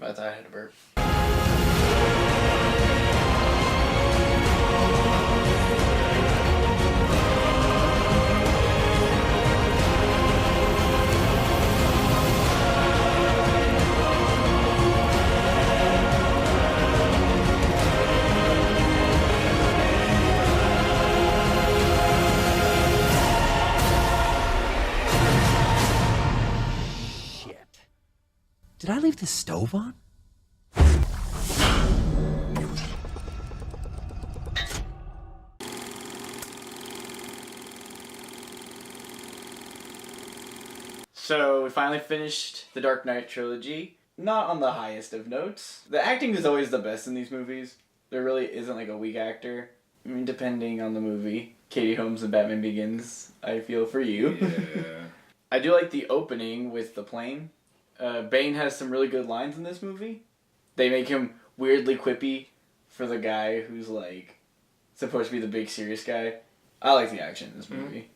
I thought I had a burp. Did I leave the stove on? So we finally finished the Dark Knight trilogy. Not on the highest of notes. The acting is always the best in these movies. There really isn't like a weak actor. I mean, depending on the movie. Katie Holmes and Batman Begins, I feel for you. Yeah. I do like the opening with the plane. Bane has some really good lines in this movie. They make him weirdly quippy for the guy who's like supposed to be the big serious guy. I like the action in this movie.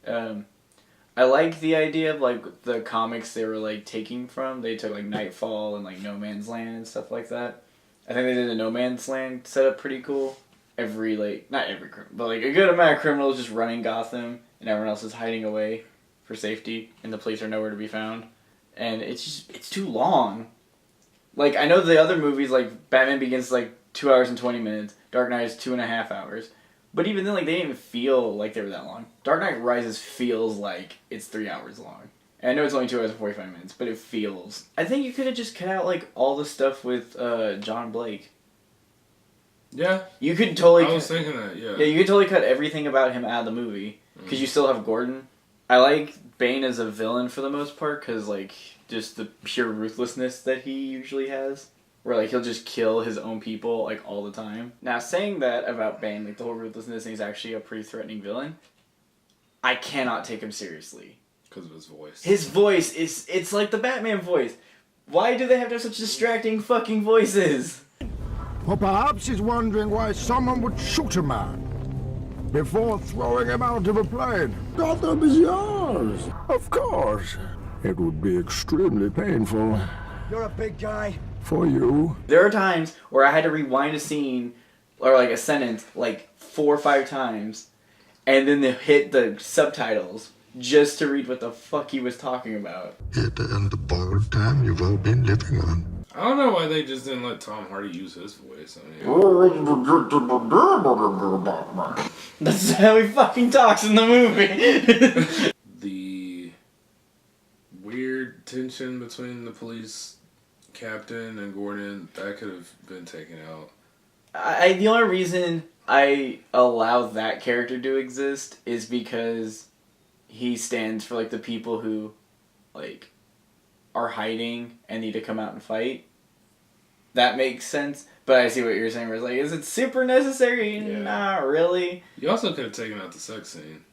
I like the idea of like the comics they were like taking from. They took like Nightfall and like No Man's Land and stuff like that. I think they did the No Man's Land setup pretty cool. Not every criminal, but like a good amount of criminals just running Gotham and everyone else is hiding away for safety and the police are nowhere to be found. And it's too long. Like, I know the other movies, like, Batman Begins, like, 2 hours and 20 minutes. Dark Knight is 2.5 hours. But even then, like, they didn't even feel like they were that long. Dark Knight Rises feels like it's 3 hours long. And I know it's only 2 hours and 45 minutes, but it feels... I think you could have just cut out, like, all the stuff with John Blake. Yeah. You could totally... I was thinking that, yeah. Yeah, you could totally cut everything about him out of the movie. Because you still have Gordon. I like Bane as a villain for the most part, because, like, just the pure ruthlessness that he usually has. Where, like, he'll just kill his own people, like, all the time. Now, saying that about Bane, like, the whole ruthlessness, and he's actually a pretty threatening villain, I cannot take him seriously. Because of his voice. His voice it's like the Batman voice. Why do they have to have such distracting fucking voices? Or perhaps he's wondering why someone would shoot a man before throwing him out of a plane. Gotham is yours. Of course. It would be extremely painful. You're a big guy. For you. There are times where I had to rewind a scene, or like a sentence, like 4 or 5 times, and then hit the subtitles just to read what the fuck he was talking about. It and the borrowed time you've all been living on. I don't know why they just didn't let Tom Hardy use his voice. I mean, That's how he fucking talks in the movie. the weird tension between the police captain and Gordon, that could have been taken out. The only reason I allow that character to exist is because he stands for like the people who like are hiding and need to come out and fight. That makes sense. But I see what you're saying where it's like, is it super necessary? Yeah. Not really. You also could have taken out the sex scene.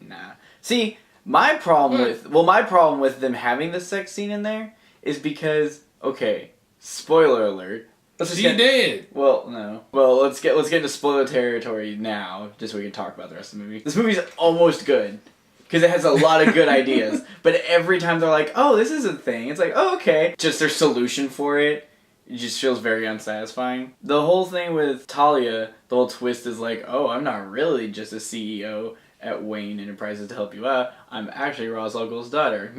Nah. See, my problem with them having the sex scene in there is because, okay, spoiler alert. She did. Well, no. Well, let's get into spoiler territory now, just so we can talk about the rest of the movie. This movie's almost good. Because it has a lot of good ideas. But every time they're like, oh, this is a thing. It's like, oh, okay. Just their solution for it just feels very unsatisfying. The whole thing with Talia, the whole twist is like, oh, I'm not really just a CEO at Wayne Enterprises to help you out. I'm actually Ra's al Ghul's daughter.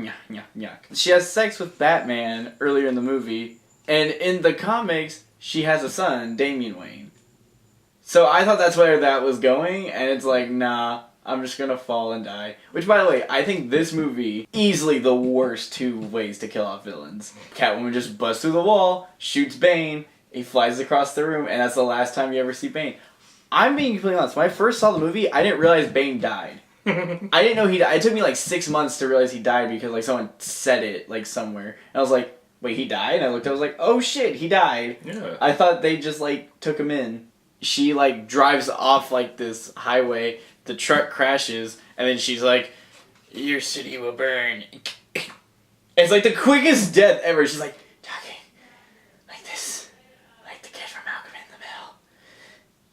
Yeah. She has sex with Batman earlier in the movie. And in the comics, she has a son, Damian Wayne. So I thought that's where that was going. And it's like, nah. I'm just gonna fall and die. Which, by the way, I think this movie, easily the worst 2 ways to kill off villains. Catwoman just busts through the wall, shoots Bane, he flies across the room, and that's the last time you ever see Bane. I'm being completely honest. When I first saw the movie, I didn't realize Bane died. I didn't know he died. It took me like 6 months to realize he died because like someone said it like somewhere. And I was like, wait, he died? And I looked, I was like, oh shit, he died. Yeah. I thought they just like took him in. She like drives off like this highway. The truck crashes, and then she's like, your city will burn. It's like the quickest death ever. She's like, talking like this, like the kid from Malcolm in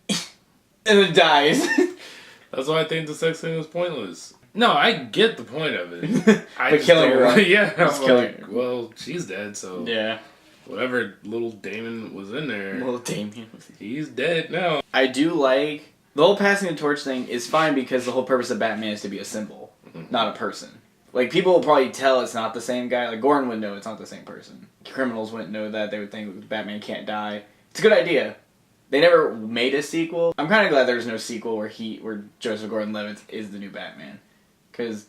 the Middle. And then dies. That's why I think the sex scene was pointless. No, I get the point of it. I But just killing don't- her, right? Yeah, Just I'm killing like, her. well, she's dead, so Yeah. whatever little Damon was in there, Well, Damien. he's dead now. I do like the whole passing the torch thing is fine because the whole purpose of Batman is to be a symbol, not a person. Like, people will probably tell it's not the same guy. Like, Gordon would know it's not the same person. Criminals wouldn't know that. They would think Batman can't die. It's a good idea. They never made a sequel. I'm kind of glad there's no sequel where Joseph Gordon-Levitt is the new Batman. Because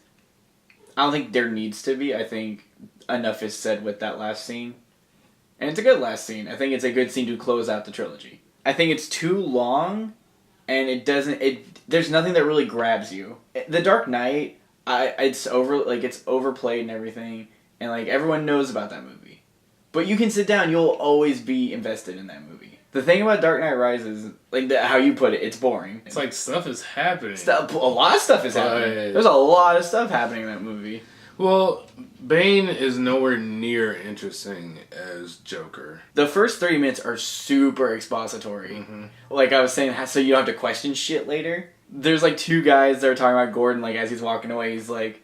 I don't think there needs to be. I think enough is said with that last scene. And it's a good last scene. I think it's a good scene to close out the trilogy. I think it's too long, and there's nothing that really grabs you. The Dark Knight, it's overplayed and everything, and like everyone knows about that movie. But you can sit down, you'll always be invested in that movie. The thing about Dark Knight Rises, like how you put it, it's boring. It's like stuff is happening. A lot of stuff is happening. There's a lot of stuff happening in that movie. Well, Bane is nowhere near interesting as Joker. The first 30 minutes are super expository. Like I was saying, so you don't have to question shit later. There's like two guys that are talking about Gordon, like as he's walking away, he's like,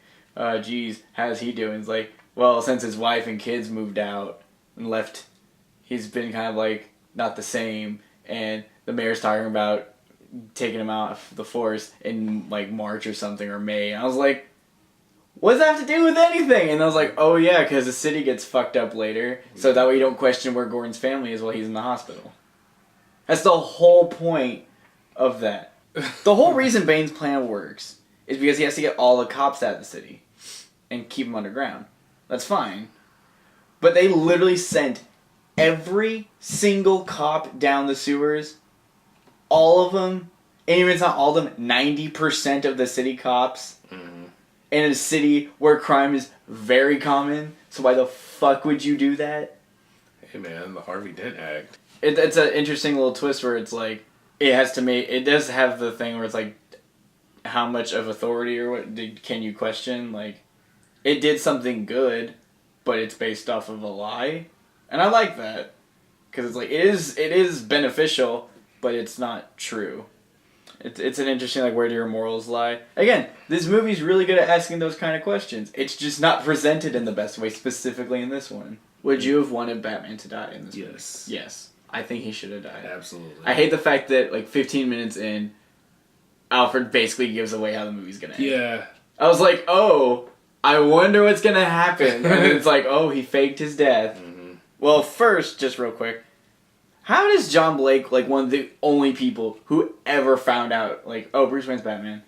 geez, how's he doing? He's like, well, since his wife and kids moved out and left, he's been kind of like not the same. And the mayor's talking about taking him out of the force in like March or something, or May. And I was like, what does that have to do with anything? And I was like, oh yeah, because the city gets fucked up later, so that way you don't question where Gordon's family is while he's in the hospital. That's the whole point of that. The whole reason Bane's plan works is because he has to get all the cops out of the city and keep them underground. That's fine. But they literally sent every single cop down the sewers, all of them, and even if it's not all of them, 90% of the city cops, in a city where crime is very common. So why the fuck would you do that? Hey man, the Harvey Dent Act. It's an interesting little twist where it's like, it does have the thing where it's like, how much of authority or what can you question? Like, it did something good, but it's based off of a lie. And I like that. Because it's like, it is beneficial, but it's not true. It's an interesting, like, where do your morals lie? Again, this movie's really good at asking those kind of questions. It's just not presented in the best way, specifically in this one. Would you have wanted Batman to die in this movie? Yes. Yes. I think he should have died. Absolutely. I hate the fact that, like, 15 minutes in, Alfred basically gives away how the movie's gonna end. Yeah. I was like, oh, I wonder what's gonna happen. And then it's like, oh, he faked his death. Well, first, just real quick, how does John Blake, like, one of the only people who ever found out, like, oh, Bruce Wayne's Batman?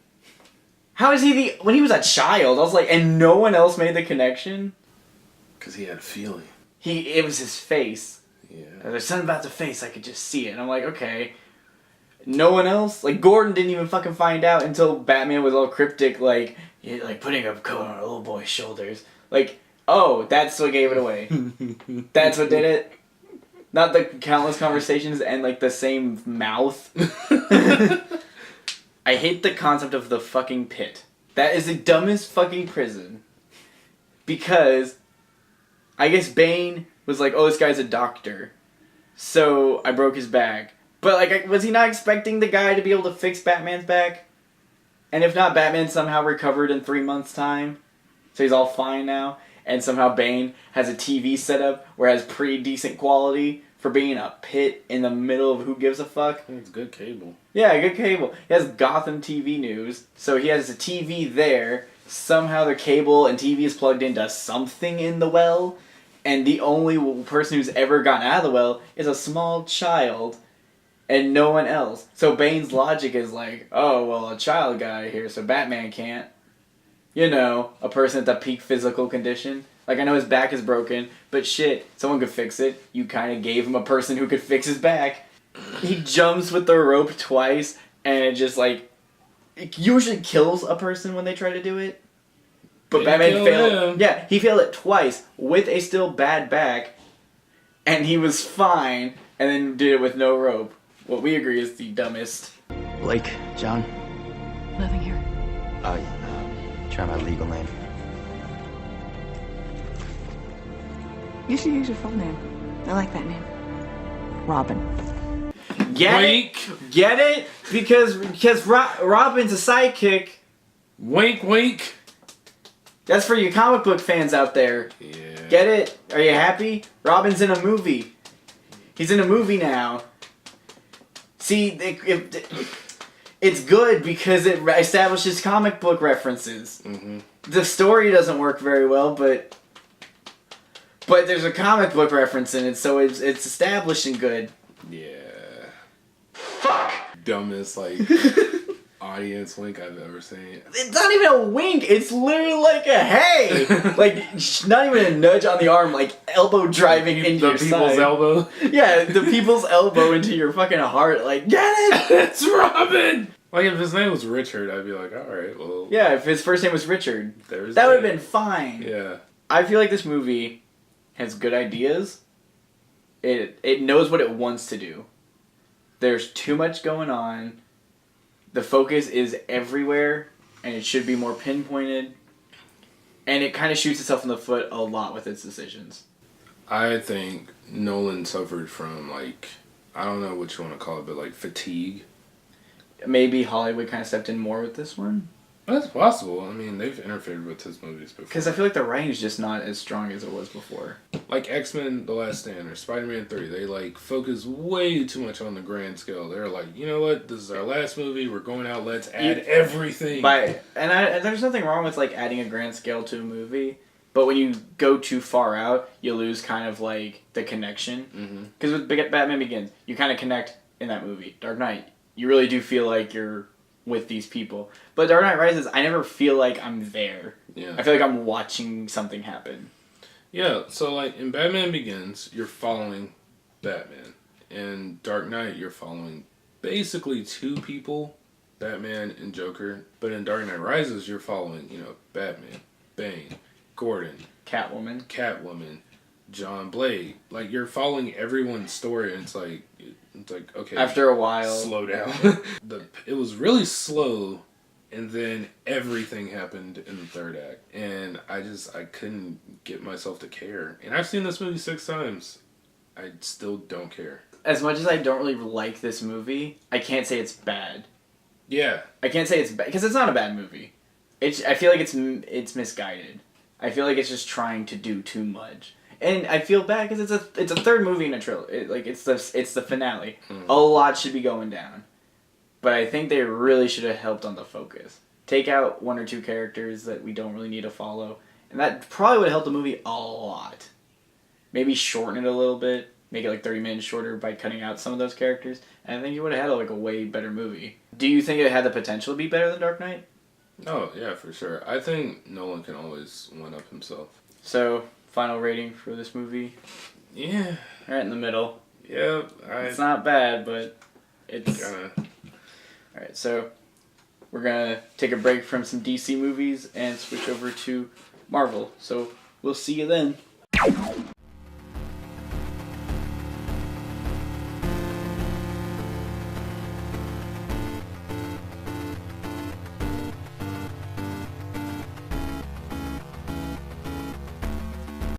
How is he when he was a child, I was like, and no one else made the connection? Because he had a feeling. It was his face. Yeah. There's something about the face, I could just see it. And I'm like, okay. No one else? Like, Gordon didn't even fucking find out until Batman was all cryptic, like putting a coat on a little boy's shoulders. Like, oh, that's what gave it away. That's what did it? Not the countless conversations and, like, the same mouth. I hate the concept of the fucking pit. That is the dumbest fucking prison. Because I guess Bane was like, oh, this guy's a doctor. So I broke his back. But, like, was he not expecting the guy to be able to fix Batman's back? And if not, Batman somehow recovered in 3 months' time. So he's all fine now. And somehow Bane has a TV setup where it has pretty decent quality for being a pit in the middle of who gives a fuck. It's good cable. Yeah, good cable. He has Gotham TV news. So he has a TV there. Somehow the cable and TV is plugged into something in the well. And the only person who's ever gotten out of the well is a small child. And no one else. So Bane's logic is like, oh, well, a child got out here, so Batman can't. You know, a person at the peak physical condition. Like, I know his back is broken, but shit, someone could fix it. You kind of gave him a person who could fix his back. He jumps with the rope twice, and it just, like, it usually kills a person when they try to do it. But Batman failed. Yeah, he failed it twice with a still bad back, and he was fine, and then did it with no rope. What we agree is the dumbest. Blake, John. Living here. Try my legal name. You should use your full name. I like that name. Robin. Get Blake. it? Get it? Because Robin's a sidekick. Wink, wink. That's for you comic book fans out there. Yeah. Get it? Are you happy? Robin's in a movie. He's in a movie now. See, it's good because it establishes comic book references. Mm-hmm. The story doesn't work very well, but there's a comic book reference in it, so it's established and good. Yeah. Fuck! Dumbest, like, audience wink I've ever seen. It's not even a wink. It's literally like a hey, like not even a nudge on the arm, like elbow driving into The your people's side. elbow. Yeah, the people's elbow into your fucking heart. Like, get it? It's Robin! Like, if his name was Richard, I'd be like, alright, well... Yeah, if his first name was Richard, There's that would have that. been fine. Yeah. I feel like this movie has good ideas. It knows what it wants to do. There's too much going on. The focus is everywhere, and it should be more pinpointed. And it kind of shoots itself in the foot a lot with its decisions. I think Nolan suffered from, like, I don't know what you want to call it, but, like, fatigue. Maybe Hollywood kind of stepped in more with this one. That's possible. I mean, they've interfered with his movies before. Because I feel like the writing is just not as strong as it was before. Like X-Men The Last Stand or Spider-Man 3, they, like, focus way too much on the grand scale. They're like, you know what? This is our last movie. We're going out. Let's add everything. And there's nothing wrong with, like, adding a grand scale to a movie. But when you go too far out, you lose kind of, like, the connection. Because with Batman Begins, you kind of connect in that movie. Dark Knight, you really do feel like you're with these people. But Dark Knight Rises, I never feel like I'm there. Yeah. I feel like I'm watching something happen. Yeah, so, like, in Batman Begins, you're following Batman. In Dark Knight, you're following basically two people, Batman and Joker. But in Dark Knight Rises, you're following, you know, Batman, Bane, Gordon, Catwoman, John Blade. Like, you're following everyone's story, and it's like, okay. After a while. Slow down. It was really slow, and then everything happened in the third act. And I couldn't get myself to care. And I've seen this movie 6 times. I still don't care. As much as I don't really like this movie, I can't say it's bad. Yeah. I can't say it's bad, because it's not a bad movie. I feel like it's misguided. I feel like it's just trying to do too much. And I feel bad because it's a third movie in a trilogy. It's the finale. A lot should be going down, but I think they really should have helped on the focus. Take out 1 or 2 characters that we don't really need to follow, and that probably would have helped the movie a lot. Maybe shorten it a little bit, make it like 30 minutes shorter by cutting out some of those characters, and I think you would have had like a way better movie. Do you think it had the potential to be better than Dark Knight? Oh yeah, for sure. I think Nolan can always one up himself. So, final rating for this movie? Yeah. Right in the middle. Yeah. It's not bad, but it's... Kinda. Alright, so we're gonna take a break from some DC movies and switch over to Marvel. So, we'll see you then.